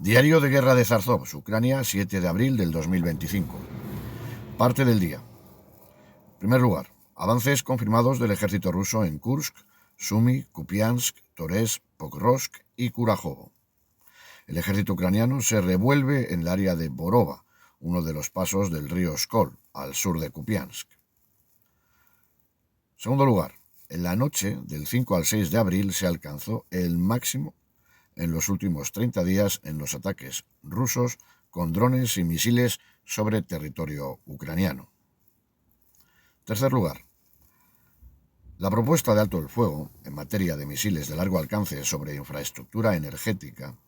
Diario de guerra de Zarzov, Ucrania, 7 de abril del 2025. Parte del día. En primer lugar, avances confirmados del ejército ruso en Kursk, Sumy, Kupiansk, Toretsk, Pokrovsk y Kurajovo. El ejército ucraniano se revuelve en el área de Borova, uno de los pasos del río Skol, al sur de Kupiansk. Segundo lugar, en la noche del 5 al 6 de abril se alcanzó el máximo en los últimos 30 días en los ataques rusos con drones y misiles sobre territorio ucraniano. Tercer lugar, la propuesta de alto el fuego en materia de misiles de largo alcance sobre infraestructura energética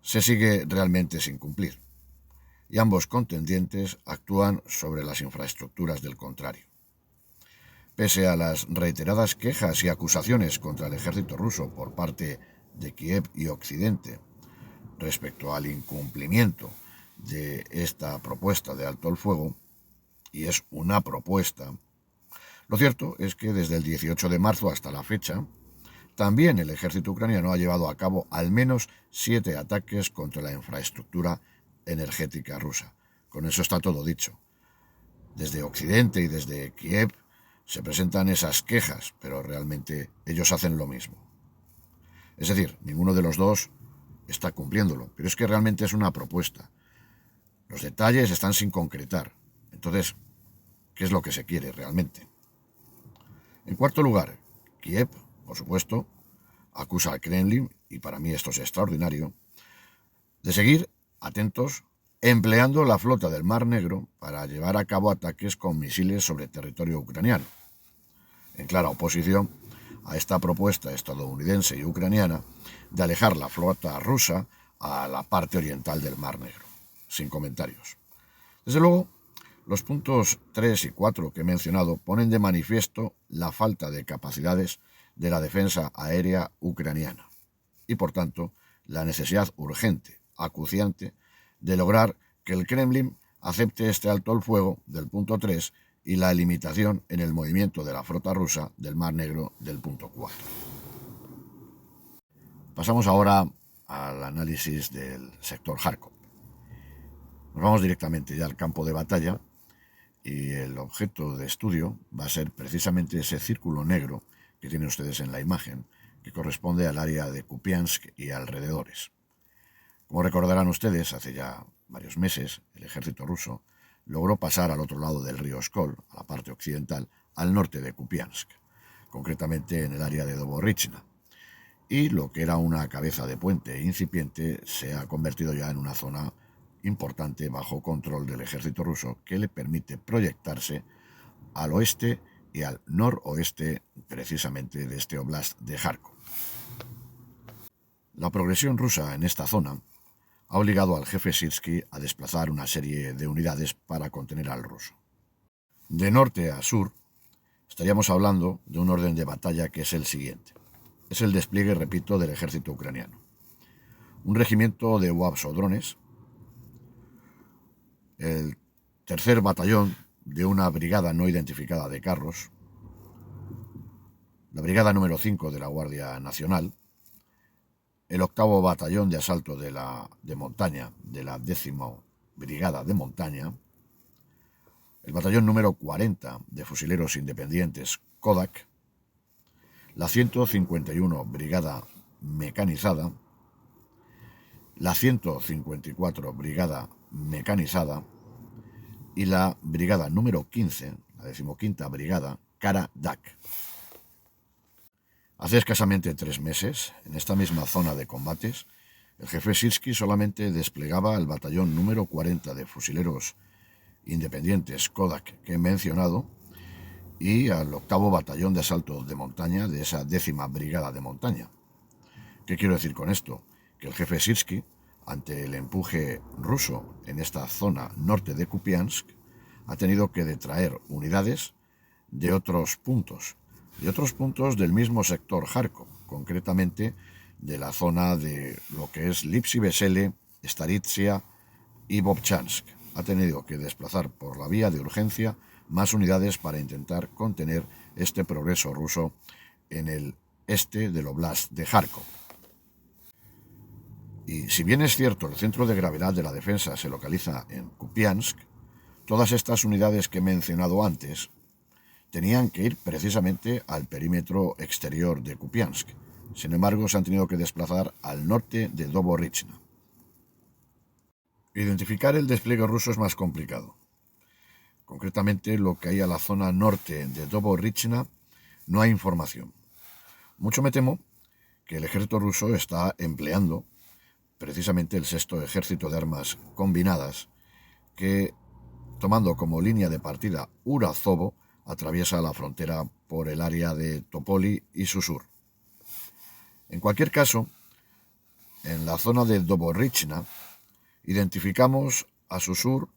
se sigue realmente sin cumplir, y ambos contendientes actúan sobre las infraestructuras del contrario. Pese a las reiteradas quejas y acusaciones contra el ejército ruso por parte de Kiev y Occidente respecto al incumplimiento de esta propuesta de alto el fuego, y es una propuesta, lo cierto es que desde el 18 de marzo hasta la fecha, también el ejército ucraniano ha llevado a cabo al menos 7 ataques contra la infraestructura energética rusa. Con eso está todo dicho. Desde Occidente y desde Kiev se presentan esas quejas, pero realmente ellos hacen lo mismo. Es decir, ninguno de los dos está cumpliéndolo, pero es que realmente es una propuesta. Los detalles están sin concretar. Entonces, ¿qué es lo que se quiere realmente? En cuarto lugar, Kiev, por supuesto, acusa al Kremlin, y para mí esto es extraordinario, de seguir atentos empleando la flota del Mar Negro para llevar a cabo ataques con misiles sobre territorio ucraniano, en clara oposición a esta propuesta estadounidense y ucraniana de alejar la flota rusa a la parte oriental del Mar Negro. Sin comentarios. Desde luego, los puntos 3 y 4 que he mencionado ponen de manifiesto la falta de capacidades de la defensa aérea ucraniana y, por tanto, la necesidad urgente, acuciante, de lograr que el Kremlin acepte este alto el fuego del punto 3 y la limitación en el movimiento de la flota rusa del Mar Negro del punto 4. Pasamos ahora al análisis del sector Kharkov. Nos vamos directamente ya al campo de batalla y el objeto de estudio va a ser precisamente ese círculo negro que tienen ustedes en la imagen, que corresponde al área de Kupiansk y alrededores. Como recordarán ustedes, hace ya varios meses el ejército ruso logró pasar al otro lado del río Skol, a la parte occidental, al norte de Kupiansk, concretamente en el área de Doborichna, y lo que era una cabeza de puente incipiente se ha convertido ya en una zona importante bajo control del ejército ruso que le permite proyectarse al oeste y al noroeste precisamente de este oblast de Kharkov. La progresión rusa en esta zona ha obligado al jefe Sirsky a desplazar una serie de unidades para contener al ruso. De norte a sur estaríamos hablando de un orden de batalla que es el siguiente. Es el despliegue, repito, del ejército ucraniano. Un regimiento de UAVs o drones, el tercer batallón de una brigada no identificada de carros, la brigada número 5 de la Guardia Nacional, el octavo batallón de asalto de montaña de la 10ª Brigada de Montaña, el batallón número 40 de fusileros independientes Kodak, la 151 Brigada Mecanizada, la 154 Brigada Mecanizada y la Brigada número 15, la 15ª Brigada Kara-Dak. Hace escasamente 3 meses, en esta misma zona de combates, el jefe Sirsky solamente desplegaba el batallón número 40 de fusileros independientes Kodak que he mencionado y al octavo batallón de asalto de montaña de esa 10ª Brigada de Montaña. ¿Qué quiero decir con esto? Que el jefe Sirsky, ante el empuje ruso en esta zona norte de Kupiansk, ha tenido que detraer unidades de otros puntos del mismo sector Kharkov, concretamente de la zona de lo que es Lipsy-Vesele, Staritsia y Vovchansk. Ha tenido que desplazar por la vía de urgencia más unidades para intentar contener este progreso ruso en el este del oblast de Kharkov. Y si bien es cierto, el centro de gravedad de la defensa se localiza en Kupiansk, todas estas unidades que he mencionado antes tenían que ir precisamente al perímetro exterior de Kupiansk. Sin embargo, se han tenido que desplazar al norte de Doborichna. Identificar el despliegue ruso es más complicado. Concretamente, lo que hay a la zona norte de Doborichna no hay información. Mucho me temo que el ejército ruso está empleando precisamente el sexto ejército de armas combinadas que, tomando como línea de partida Urazovo, atraviesa la frontera por el área de Topoli y su sur. En cualquier caso, en la zona de Doborichna identificamos a su sur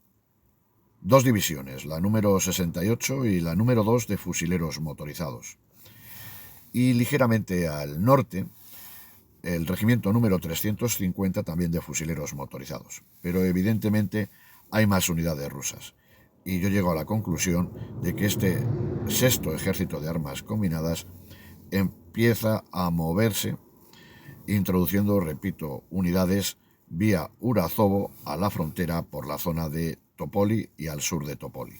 dos divisiones, la número 68 y la número 2 de fusileros motorizados. Y ligeramente al norte, el regimiento número 350 también de fusileros motorizados. Pero evidentemente hay más unidades rusas. Y yo llego a la conclusión de que este sexto ejército de armas combinadas empieza a moverse, introduciendo, repito, unidades vía Urazovo a la frontera por la zona de Topoli y al sur de Topoli.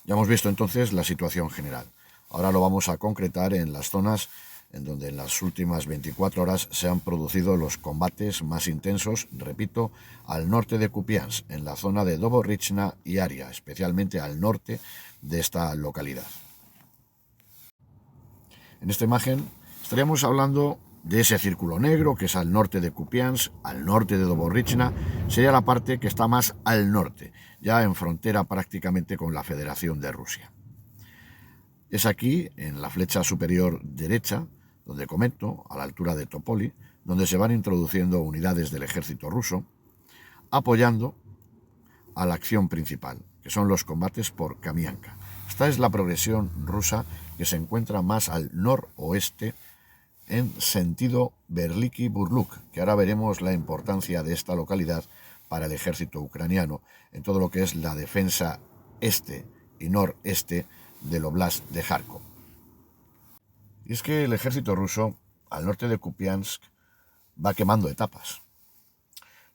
Ya hemos visto entonces la situación general. Ahora lo vamos a concretar en las zonas en donde en las últimas 24 horas se han producido los combates más intensos, repito, al norte de Kupiansk, en la zona de Doborichna y Aria, especialmente al norte de esta localidad. En esta imagen estaríamos hablando de ese círculo negro que es al norte de Kupiansk, al norte de Doborichna, sería la parte que está más al norte, ya en frontera prácticamente con la Federación de Rusia. Es aquí, en la flecha superior derecha, donde comento, a la altura de Topoli, donde se van introduciendo unidades del ejército ruso, apoyando a la acción principal, que son los combates por Kamianka. Esta es la progresión rusa que se encuentra más al noroeste en sentido Berliki-Burluk, que ahora veremos la importancia de esta localidad para el ejército ucraniano en todo lo que es la defensa este y noreste del Oblast de Kharkov. Y es que el ejército ruso, al norte de Kupiansk, va quemando etapas.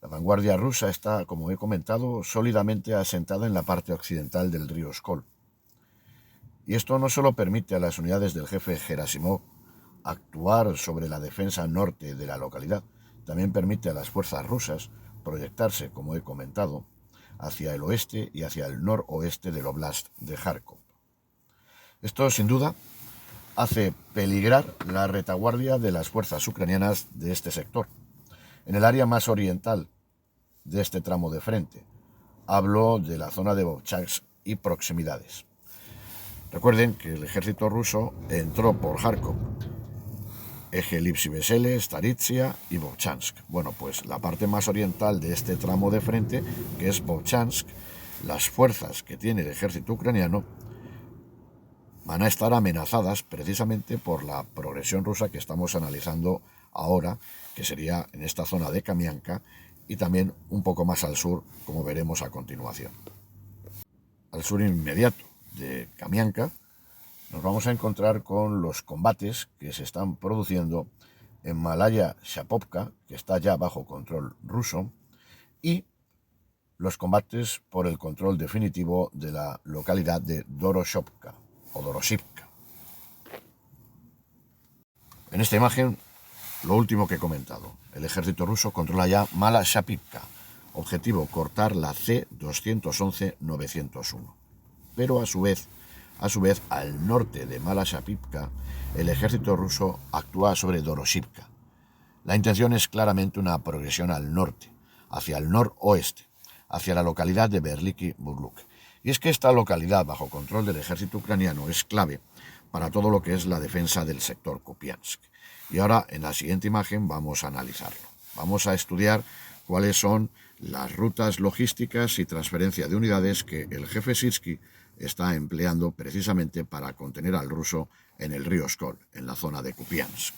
La vanguardia rusa está, como he comentado, sólidamente asentada en la parte occidental del río Skol. Y esto no solo permite a las unidades del jefe Gerasimov actuar sobre la defensa norte de la localidad, también permite a las fuerzas rusas proyectarse, como he comentado, hacia el oeste y hacia el noroeste del Oblast de Kharkov. Esto, sin duda, hace peligrar la retaguardia de las fuerzas ucranianas de este sector. En el área más oriental de este tramo de frente, hablo de la zona de Vovchansk y proximidades. Recuerden que el ejército ruso entró por Kharkov, eje Lipsy-Vesele, Staritsia y Vovchansk. Bueno, pues la parte más oriental de este tramo de frente, que es Vovchansk, las fuerzas que tiene el ejército ucraniano van a estar amenazadas precisamente por la progresión rusa que estamos analizando ahora, que sería en esta zona de Kamianka y también un poco más al sur, como veremos a continuación. Al sur inmediato de Kamianka nos vamos a encontrar con los combates que se están produciendo en Malaya Shapovka, que está ya bajo control ruso, y los combates por el control definitivo de la localidad de Doroshivka o Doroshivka. En esta imagen, lo último que he comentado, el ejército ruso controla ya Mala Shapivka, objetivo cortar la C-211-901. Pero a su vez, al norte de Mala Shapivka, el ejército ruso actúa sobre Doroshivka. La intención es claramente una progresión al norte, hacia el noroeste, hacia la localidad de Berliki-Burluk. Y es que esta localidad bajo control del ejército ucraniano es clave para todo lo que es la defensa del sector Kupiansk. Y ahora, en la siguiente imagen, vamos a analizarlo. Vamos a estudiar cuáles son las rutas logísticas y transferencia de unidades que el jefe Sirsky está empleando precisamente para contener al ruso en el río Skol, en la zona de Kupiansk.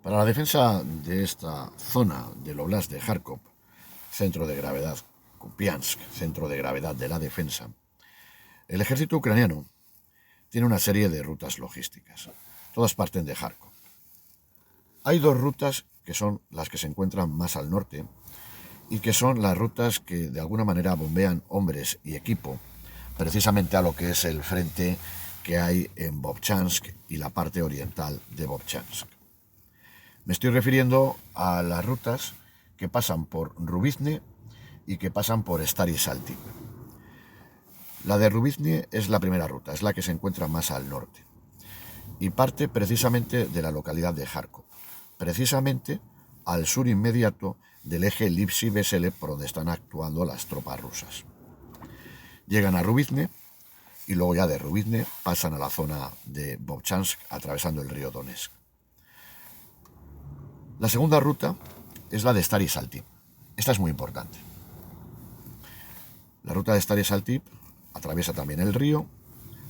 Para la defensa de esta zona del Oblast de Kharkov, centro de gravedad Kupiansk, centro de gravedad de la defensa, el ejército ucraniano tiene una serie de rutas logísticas. Todas parten de Kharkov. Hay dos rutas que son las que se encuentran más al norte y que son las rutas que de alguna manera bombean hombres y equipo precisamente a lo que es el frente que hay en Vovchansk y la parte oriental de Vovchansk. Me estoy refiriendo a las rutas que pasan por Rubizne y que pasan por Stary Salty. La de Rubizne es la primera ruta, es la que se encuentra más al norte y parte precisamente de la localidad de Kharkov, precisamente al sur inmediato del eje Lipsy-Vesele por donde están actuando las tropas rusas. Llegan a Rubizne y luego ya de Rubizne pasan a la zona de Vovchansk atravesando el río Donetsk. La segunda ruta es la de Stary Salty. Esta es muy importante. La ruta de Stary Salty atraviesa también el río,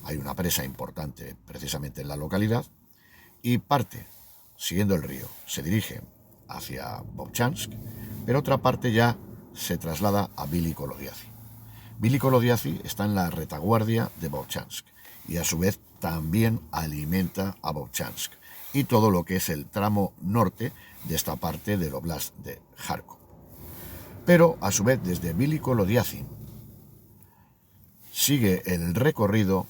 hay una presa importante precisamente en la localidad y parte siguiendo el río, se dirige hacia Vovchansk, pero otra parte ya se traslada a Vili Kolodiazi. Vili Kolodiazi está en la retaguardia de Vovchansk y a su vez también alimenta a Vovchansk y todo lo que es el tramo norte de esta parte del Oblast de Kharkov. Pero a su vez desde Vili Kolodiazi sigue el recorrido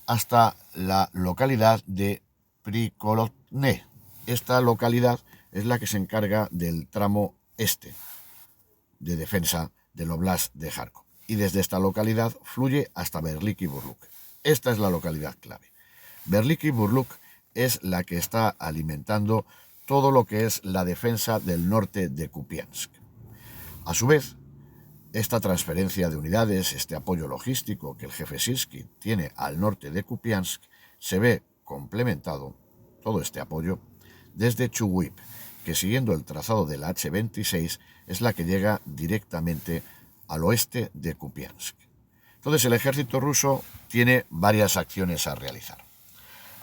hasta la localidad de Prikhorovne. Esta localidad es la que se encarga del tramo este de defensa del Oblast de Kharkov. Y desde esta localidad fluye hasta Verliki Burluk. Esta es la localidad clave. Verliki Burluk es la que está alimentando todo lo que es la defensa del norte de Kupiansk. A su vez, esta transferencia de unidades, este apoyo logístico que el jefe Sirsky tiene al norte de Kupiansk, se ve complementado, todo este apoyo, desde Chuguip, que siguiendo el trazado de la H-26 es la que llega directamente al oeste de Kupiansk. Entonces el ejército ruso tiene varias acciones a realizar.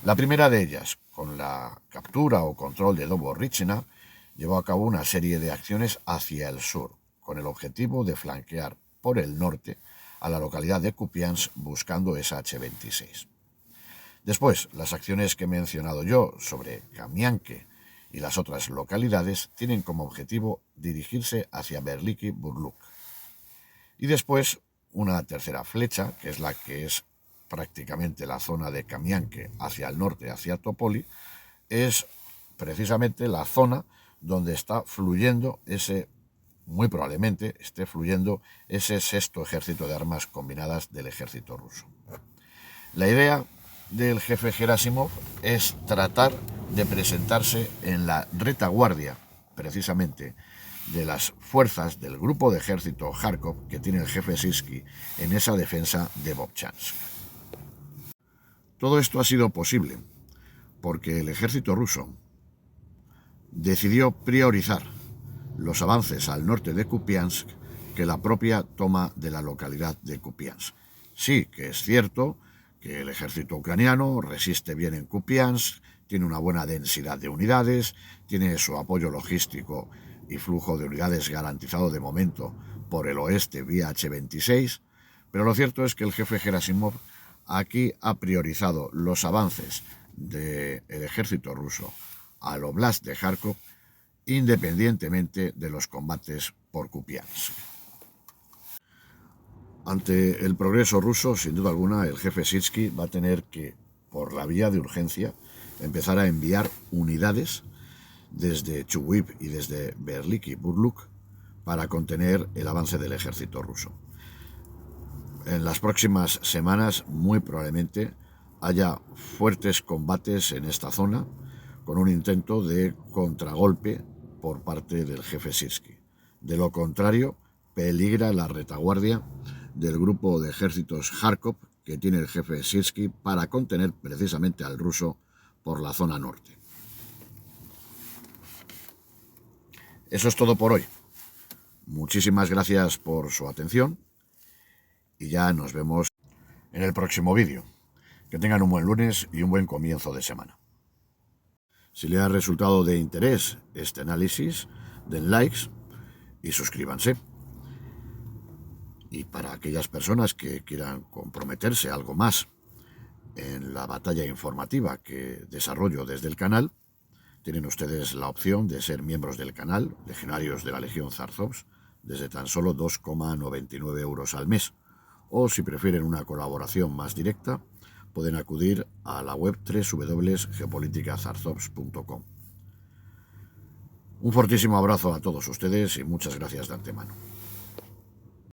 La primera de ellas, con la captura o control de Doborichina, llevó a cabo una serie de acciones hacia el sur, con el objetivo de flanquear por el norte a la localidad de Kupiansk buscando esa H-26. Después, las acciones que he mencionado yo sobre Kamianke y las otras localidades tienen como objetivo dirigirse hacia Verliki Burluk. Y después, una tercera flecha, que es la que es prácticamente la zona de Kamianke hacia el norte, hacia Topoli, es precisamente la zona donde está fluyendo muy probablemente esté fluyendo ese sexto ejército de armas combinadas del ejército ruso. La idea del jefe Gerasimov es tratar de presentarse en la retaguardia, precisamente, de las fuerzas del grupo de ejército Kharkov que tiene el jefe Sirsky en esa defensa de Vovchansk. Todo esto ha sido posible porque el ejército ruso decidió priorizar los avances al norte de Kupiansk que la propia toma de la localidad de Kupiansk. Sí, que es cierto que el ejército ucraniano resiste bien en Kupiansk, tiene una buena densidad de unidades, tiene su apoyo logístico y flujo de unidades garantizado de momento por el oeste vía H-26, pero lo cierto es que el jefe Gerasimov aquí ha priorizado los avances del ejército ruso al Oblast de Kharkov independientemente de los combates por Kupiansk. Ante el progreso ruso, sin duda alguna, el jefe Sirsky va a tener que, por la vía de urgencia, empezar a enviar unidades desde Chuguip y desde Verliki Burluk para contener el avance del ejército ruso. En las próximas semanas, muy probablemente, haya fuertes combates en esta zona con un intento de contragolpe por parte del jefe Sirsky. De lo contrario, peligra la retaguardia del grupo de ejércitos Kharkov que tiene el jefe Sirsky para contener precisamente al ruso por la zona norte. Eso es todo por hoy. Muchísimas gracias por su atención y ya nos vemos en el próximo vídeo. Que tengan un buen lunes y un buen comienzo de semana. Si les ha resultado de interés este análisis, den likes y suscríbanse. Y para aquellas personas que quieran comprometerse algo más en la batalla informativa que desarrollo desde el canal, tienen ustedes la opción de ser miembros del canal, legionarios de la Legión Zarzovs, desde tan solo 2,99 euros al mes. O si prefieren una colaboración más directa, pueden acudir a la web www.geopoliticazarzovs.com. Un fortísimo abrazo a todos ustedes y muchas gracias de antemano.